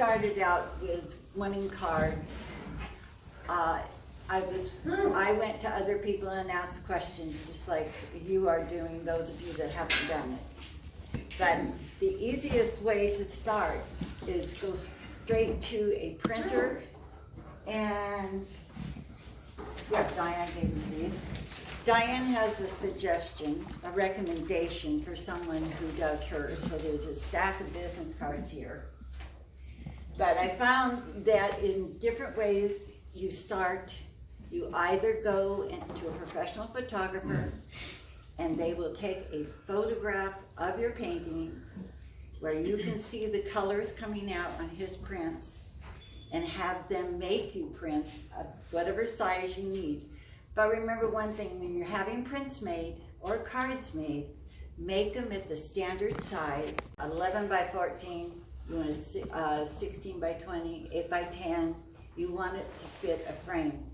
started out with winning cards, I went to other people and asked questions, just like you are doing, those of you that haven't done it. But the easiest way to start is go straight to a printer, and yeah, Diane gave me these. Diane has a suggestion, a recommendation for someone who does hers, so there's a stack of business cards here. But I found that in different ways you start, you either go into a professional photographer and they will take a photograph of your painting where you can see the colors coming out on his prints and have them make you prints of whatever size you need. But remember one thing, when you're having prints made or cards made, make them at the standard size, 11 by 14, you want a 16 by 20, 8 by 10, you want it to fit a frame.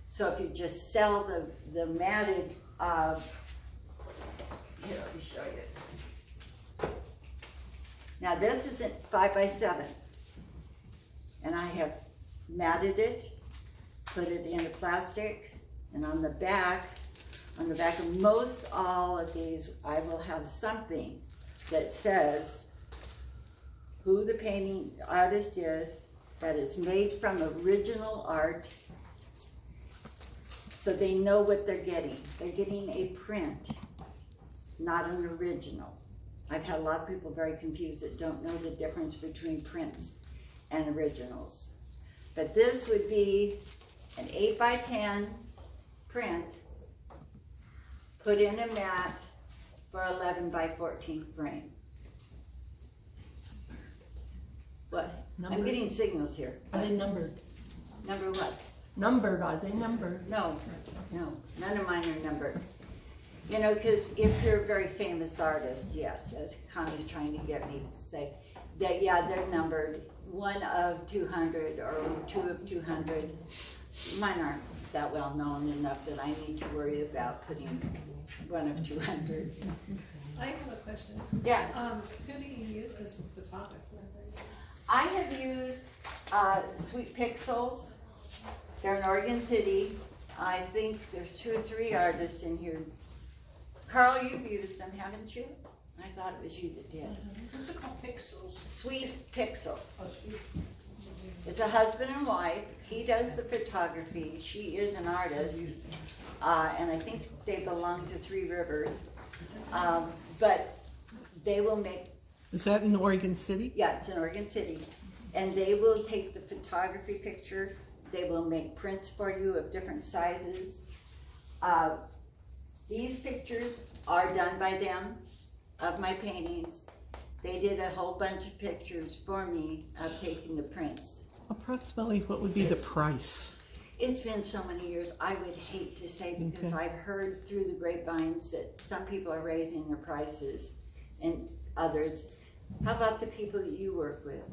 So if you just sell the matted, here, let me show you. Now this isn't 5 by 7, and I have matted it, put it in a plastic, and on the back of most all of these, I will have something that says who the painting artist is, that is made from original art, so they know what they're getting. They're getting a print, not an original. I've had a lot of people very confused that don't know the difference between prints and originals. But this would be an 8 by 10 print put in a mat for 11 by 14 frame. What? Numbered? I'm getting signals here. Are they numbered? Number what? Numbered, are they numbered? No, none of mine are numbered. You know, because if you're a very famous artist, yes, as Connie's trying to get me to say, that yeah, they're numbered 1 of 200 or 2 of 200. Mine aren't that well known enough that I need to worry about putting 1 of 200. I have a question. Yeah. Who do you use as a photographer? I have used Sweet Pixels. They're in Oregon City. I think there's 2 or 3 artists in here. Carl, you've used them, haven't you? I thought it was you that did. What's it called? Pixels. Sweet Pixel. Oh, sweet. It's a husband and wife. He does the photography. She is an artist. And I think they belong to Three Rivers. But they will make... Is that in Oregon City? Yeah, it's in Oregon City. And they will take the photography picture. They will make prints for you of different sizes. These pictures are done by them of my paintings. They did a whole bunch of pictures for me of taking the prints. Approximately what would be the price? It's been so many years, I would hate to say, because Okay. I've heard through the grapevines that some people are raising their prices and others. How about the people that you work with?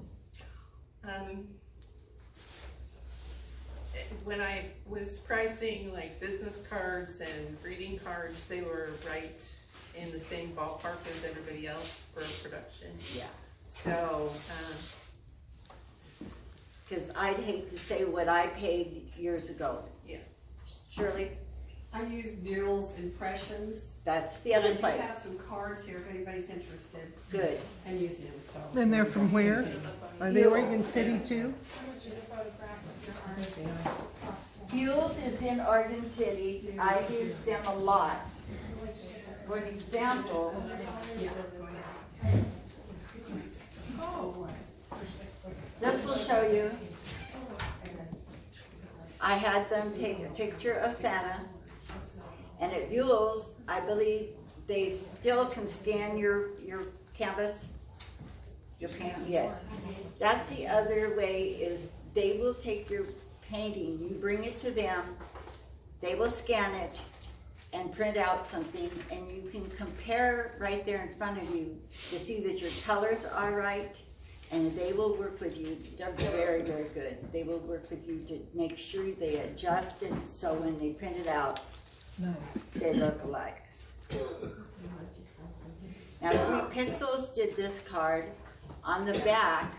When I was pricing like business cards and greeting cards, they were right in the same ballpark as everybody else for production. Yeah. So, Because I'd hate to say what I paid years ago. yeah. Shirley, I use Buell's Impressions. that's the other And I place. do have some cards here if anybody's interested. Good. And using them, so. And they're from where? Are they Oregon City too? Fuels is in Oregon City. I use them a lot. For example, this will show you. I had them take a picture of Santa, and at Buell's, I believe they still can scan your canvas, your paint. Yes. That's the other way, is they will take your painting, you bring it to them, they will scan it and print out something, and you can compare right there in front of you to see that your colors are right, and they will work with you. They're very, very good. They will work with you to make sure they adjust it so when they print it out, they look alike. Now, Sweet Pixels did this card. On the back,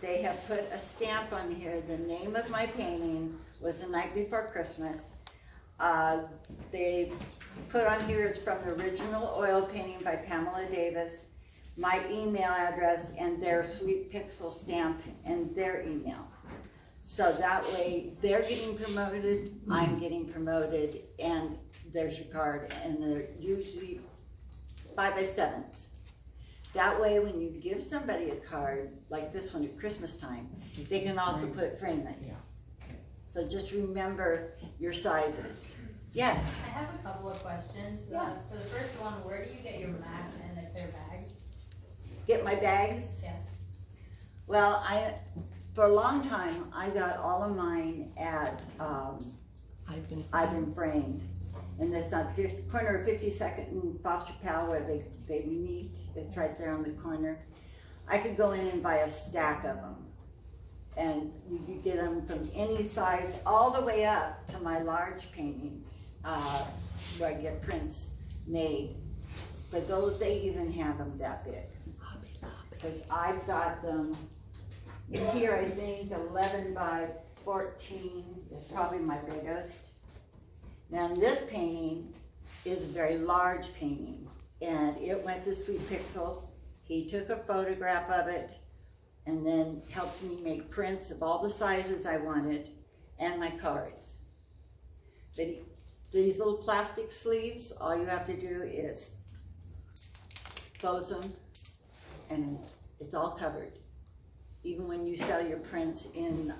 they have put a stamp on here. The name of my painting was The Night Before Christmas. They've put on here, it's from the original oil painting by Pamela Davis, my email address, and their Sweet Pixel stamp and their email. So that way, they're getting promoted, I'm getting promoted, and there's your card, and they're usually 5x7s. That way, when you give somebody a card, like this one at Christmas time, they can also frame it. So just remember your sizes. Yes? I have a couple of questions. Yeah. For the first one, where do you get your mats and the clear bags? Get my bags? Yeah. Well, for a long time, I got all of mine at, I've been framed. And that's on corner of 52nd and Foster Powell where they meet. It's right there on the corner. I could go in and buy a stack of them. And you could get them from any size all the way up to my large paintings, where I get prints made. But those, they even have them that big. Because I've got them here, I think 11 by 14 is probably my biggest. Now this painting is a very large painting, and it went to Sweet Pixels. He took a photograph of it and then helped me make prints of all the sizes I wanted and my cards. These little plastic sleeves, all you have to do is close them and it's all covered. Even when you sell your prints in,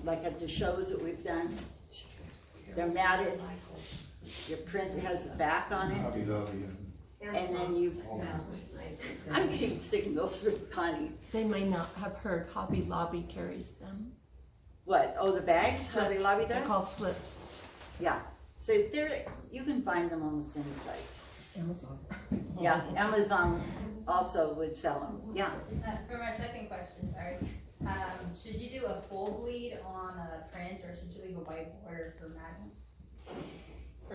like at the shows that we've done, they're matted. Your print has a back on it. Hobby Lobby And then you, I'm getting signals from Connie. They may not have heard Hobby Lobby carries them. What, oh, the bags, Hobby Lobby They're does? called slips. Yeah, so you can find them almost any place. Amazon. Yeah, Amazon also would sell them, yeah. For my second question, sorry. Should you do a full bleed on a print or should you leave a white border for matting?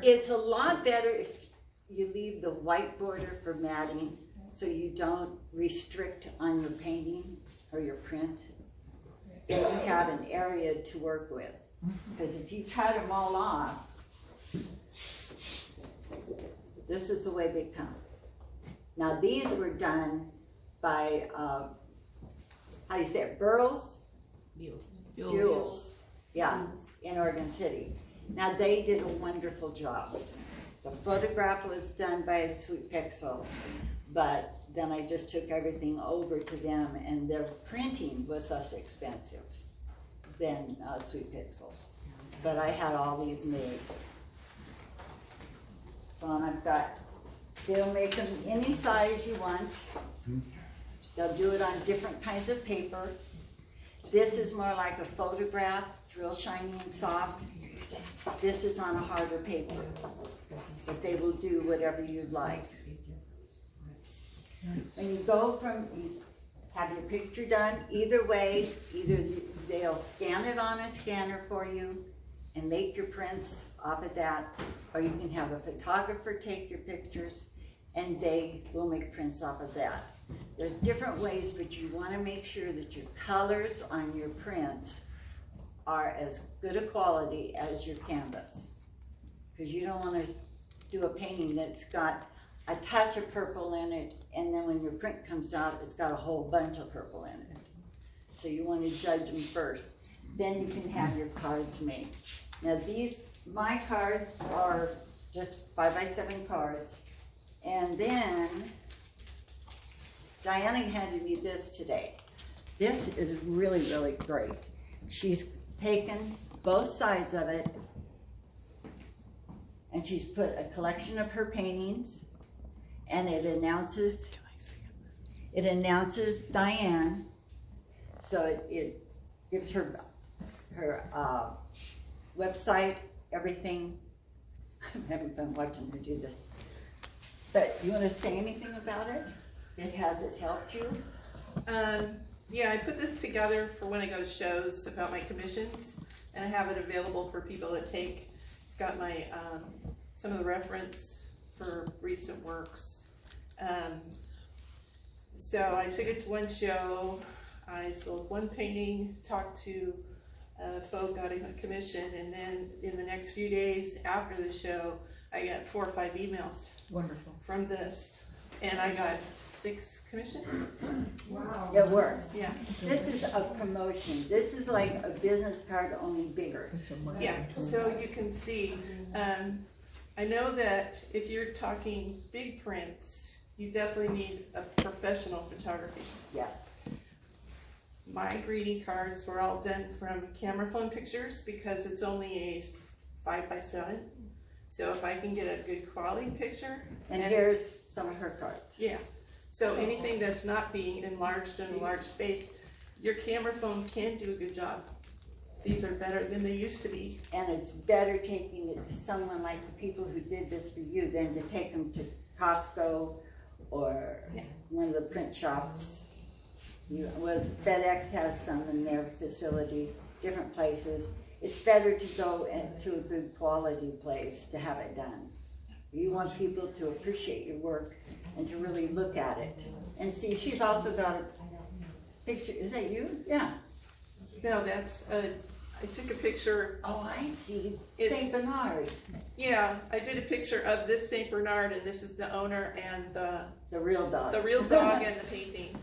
It's a lot better if you leave the white border for matting, so you don't restrict on your painting or your print. And you have an area to work with. Because if you cut them all off, this is the way they come. Now these were done by, how do you say it, Burroughs? Buells. Yeah, in Oregon City. Now they did a wonderful job. The photograph was done by Sweet Pixel, but then I just took everything over to them, and their printing was less expensive than Sweet Pixel. But I had all these made. So and I've got, they'll make them any size you want. They'll do it on different kinds of paper. This is more like a photograph, it's real shiny and soft. This is on a harder paper, but they will do whatever you'd like. When you go from, you have your picture done, either way, either they'll scan it on a scanner for you and make your prints off of that, or you can have a photographer take your pictures and they will make prints off of that. There's different ways, but you want to make sure that your colors on your prints are as good a quality as your canvas. Because you don't want to do a painting that's got a touch of purple in it, and then when your print comes out, it's got a whole bunch of purple in it. So you want to judge them first. Then you can have your cards made. Now these, my cards are just 5x7 cards. And then Diana handed me this today. This is really, really great. She's taken both sides of it and she's put a collection of her paintings, and it announces Diane. So it gives her website, everything. I'm having fun watching her do this. But you want to say anything about it? Has it helped you? Yeah, I put this together for when I go to shows about my commissions, and I have it available for people to take. It's got my, some of the reference for recent works. So I took it to one show. I sold one painting, talked to folk, got him a commission, and then in the next few days after the show, I got 4 or 5 emails Wonderful. from this, and I got 6 commissions. Wow. It works. Yeah, This is a promotion. This is like a business card, only bigger. yeah, so you can see, I know that if you're talking big prints, you definitely need a professional photography. Yes. My greeting cards were all done from camera phone pictures because it's only a 5x7. So if I can get a good quality picture. And here's some of her cards. Yeah, so anything that's not being enlarged in a large space, your camera phone can do a good job. These are better than they used to be. And it's better taking it to someone like the people who did this for you than to take them to Costco or Yeah. one of the print shops. FedEx has some in their facility, different places. It's better to go to a good quality place to have it done. You want people to appreciate your work and to really look at it. And see, she's also got a picture, is that you? Yeah. No, that's, I took a picture, Oh, I see, It's- Saint Bernard, yeah, I did a picture of this Saint Bernard, and this is the owner and the real dog. the real dog and the painting.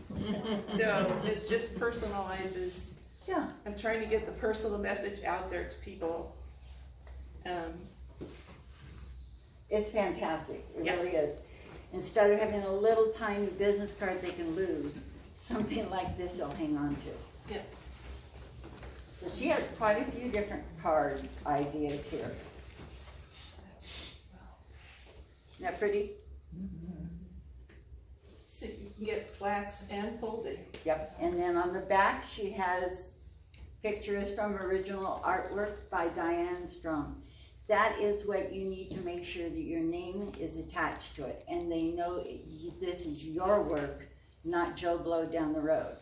So it's just personalizes. Yeah, I'm trying to get the personal message out there to people. it's fantastic, it Yeah. really is. Instead of having a little tiny business card they can lose, something like this they'll hang on to. Yeah. So she has quite a few different card ideas here. Isn't that pretty? So you can get flats and folded. Yep, and then on the back, she has pictures from original artwork by Diane Strom. That is what you need to make sure that your name is attached to it, and they know this is your work, not Joe Blow down the road.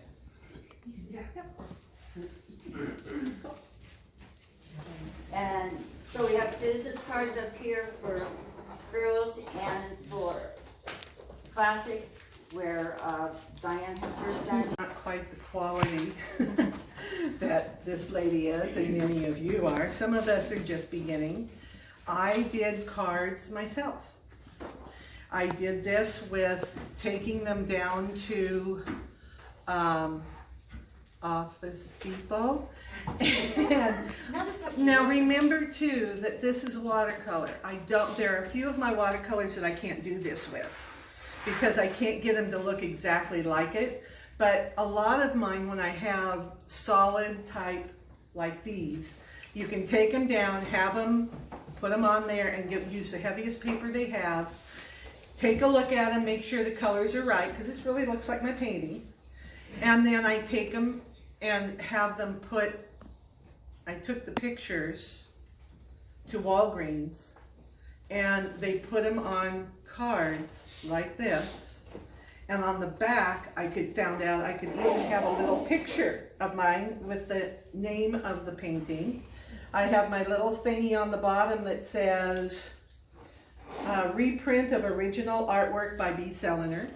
And so we have business cards up here for girls and for classics, where Diane has hers done. Not quite the quality that this lady is, and many of you are. Some of us are just beginning. I did cards myself. I did this with taking them down to Office Depot. And now remember too, that this is watercolor. There are a few of my watercolors that I can't do this with, because I can't get them to look exactly like it. But a lot of mine, when I have solid type like these, you can take them down, have them, put them on there and use the heaviest paper they have. Take a look at them, make sure the colors are right, because this really looks like my painting. And then I take them and have them I took the pictures to Walgreens, and they put them on cards like this. And on the back, I found out I could even have a little picture of mine with the name of the painting. I have my little thingy on the bottom that says, reprint of original artwork by B. Selinger.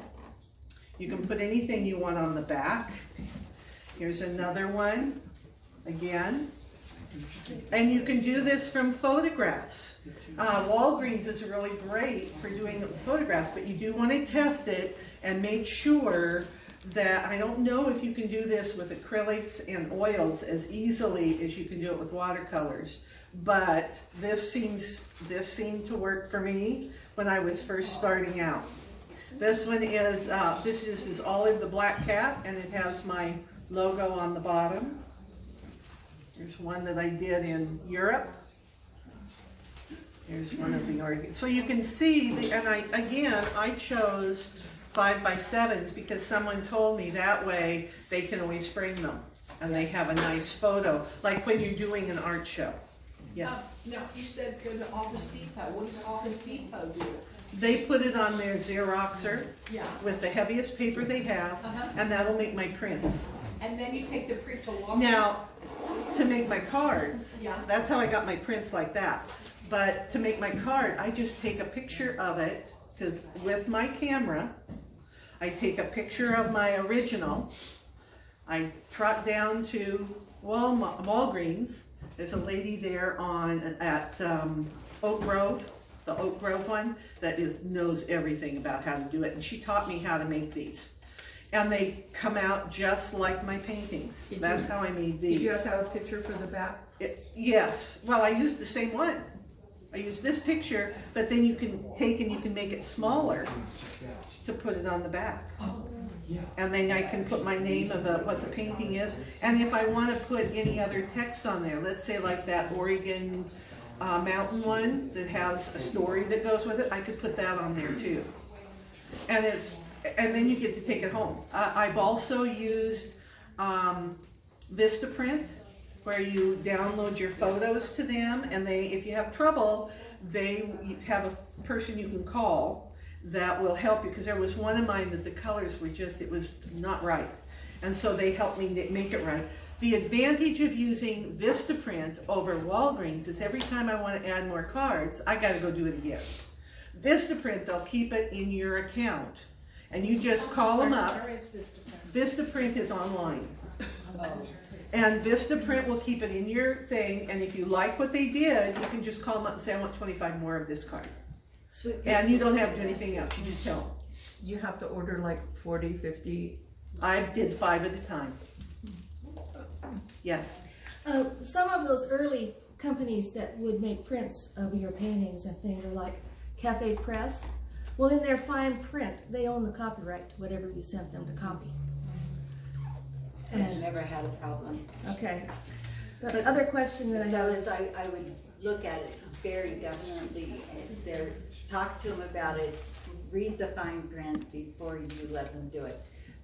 You can put anything you want on the back. Here's another one, again. And you can do this from photographs. Walgreens is really great for doing photographs, but you do want to test it and make sure that, I don't know if you can do this with acrylics and oils as easily as you can do it with watercolors, but this seemed to work for me when I was first starting out. This one is, this is Olive the Black Cat, and it has my logo on the bottom. There's one that I did in Europe. Here's one of the organs. So you can see, I chose 5x7s because someone told me that way they can always frame them and they have a nice photo, like when you're doing an art show. Yes. No, you said go to Office Depot. What does Office Depot do? They put it on their Xeroxer Yeah. with the heaviest paper they have, and that'll make my prints. And then you take the print to Walgreens. Now, to make my cards, Yeah. that's how I got my prints like that. But to make my card, I just take a picture of it, because with my camera, I take a picture of my original, I trot down to Walgreens. There's a lady there at Oak Grove, the Oak Grove one, that knows everything about how to do it, and she taught me how to make these. And they come out just like my paintings. That's how I made these. Did you have to have a picture for the back? Yes, well, I used the same one. I used this picture, but then you can take and you can make it smaller to put it on the back. And then I can put my name of what the painting is. And if I want to put any other text on there, let's say like that Oregon mountain one that has a story that goes with it, I could put that on there too. And then you get to take it home. I've also used Vistaprint, where you download your photos to them, and if you have trouble, they have a person you can call that will help you, because there was one of mine that the colors were it was not right. And so they helped me make it right. The advantage of using Vistaprint over Walgreens is every time I want to add more cards, I gotta go do it again. Vistaprint, they'll keep it in your account, and you just call them up. Where is Vistaprint? Vistaprint is online. And Vistaprint will keep it in your thing, and if you like what they did, you can just call them up and say, I want 25 more of this card. Sweet And you don't have to do anything else, you just tell them. You have to order like 40, 50. I did 5 at a time. Yes. Some of those early companies that would make prints of your paintings and things are like Cafe Press. Well, in their fine print, they own the copyright to whatever you sent them to copy. I've never had a problem. Okay. The other question that I have is, I would look at it very definitely, and talk to them about it, read the fine print before you let them do it.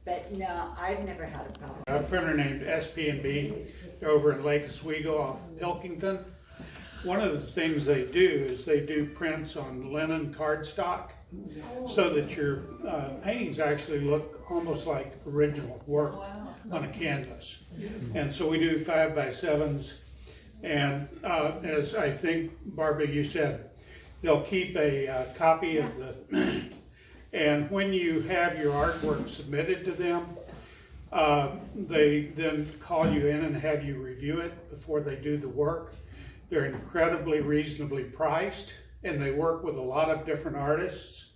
But no, I've never had a problem. A printer named SP&B over in Lake Oswego off Pilkington. One of the things they do is they do prints on linen cardstock so that your paintings actually look almost like original work on a canvas. And so we do 5x7s, and as I think, Barbara, you said, they'll keep a copy of the, and when you have your artwork submitted to them, they then call you in and have you review it before they do the work. They're incredibly reasonably priced, and they work with a lot of different artists.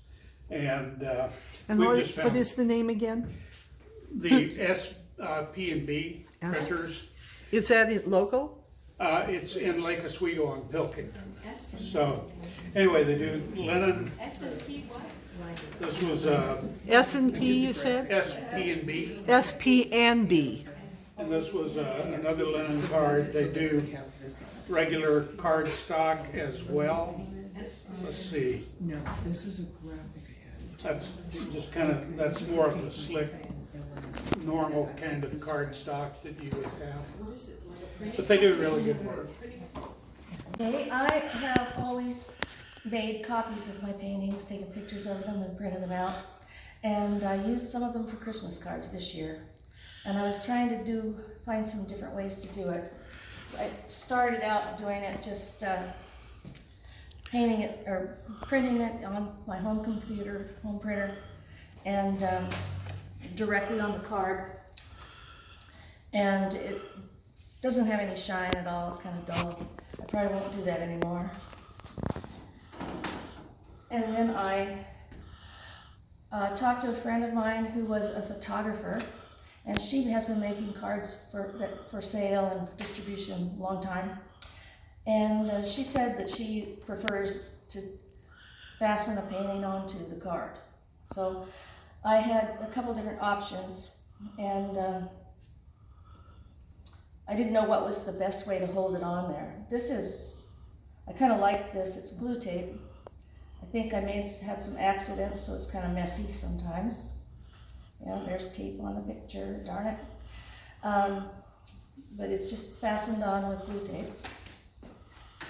And what is the name again? The SP&B printers. Is that local? It's in Lake Oswego on Pilkington. So, anyway, they do linen. S&P what? This was S&P, you said? SP&B, SP&B. and this was another linen card. They do regular card stock as well. Let's see. No, this is a graphic. That's just kind of, that's more of the slick, normal kind of card stock that you would have. But they do really good work. okay, I have always made copies of my paintings, taken pictures of them and printed them out. And I used some of them for Christmas cards this year. And I was trying to find some different ways to do it. So I started out doing it just painting it or printing it on my home computer, home printer, and directly on the card. And it doesn't have any shine at all, it's kind of dull. I probably won't do that anymore. And then I talked to a friend of mine who was a photographer, and she has been making cards for sale and distribution a long time. And she said that she prefers to fasten a painting onto the card. So I had a couple different options, and I didn't know what was the best way to hold it on there. I kind of like this, it's glue tape. I think I had some accidents, so it's kind of messy sometimes. Yeah, there's tape on the picture, darn it. But it's just fastened on with glue tape.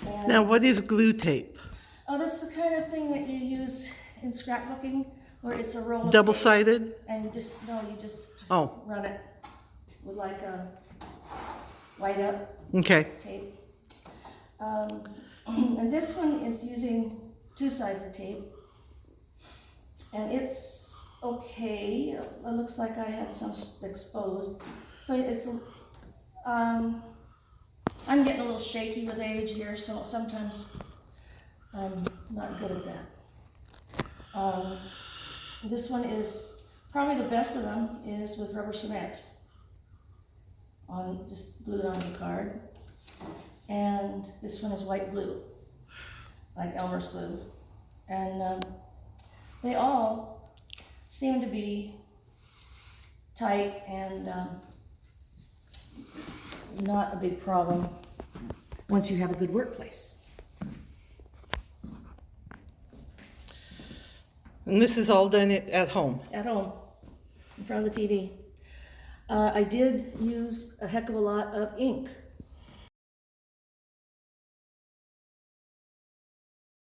And Now, what is glue tape? oh, this is the kind of thing that you use in scrapbooking, where it's a roll of tape, Double-sided? and you just Oh, run it with like a white up okay. tape. And this one is using two-sided tape, and it's okay. It looks like I had some exposed, So it's, I'm getting a little shaky with age here, so sometimes I'm not good at that. This one is, probably the best of them is with rubber cement. Just glued on the card. And this one is white glue, like Elmer's glue. And they all seem to be tight and not a big problem once you have a good workplace. And this is all done at home. At home, in front of the TV. I did use a heck of a lot of ink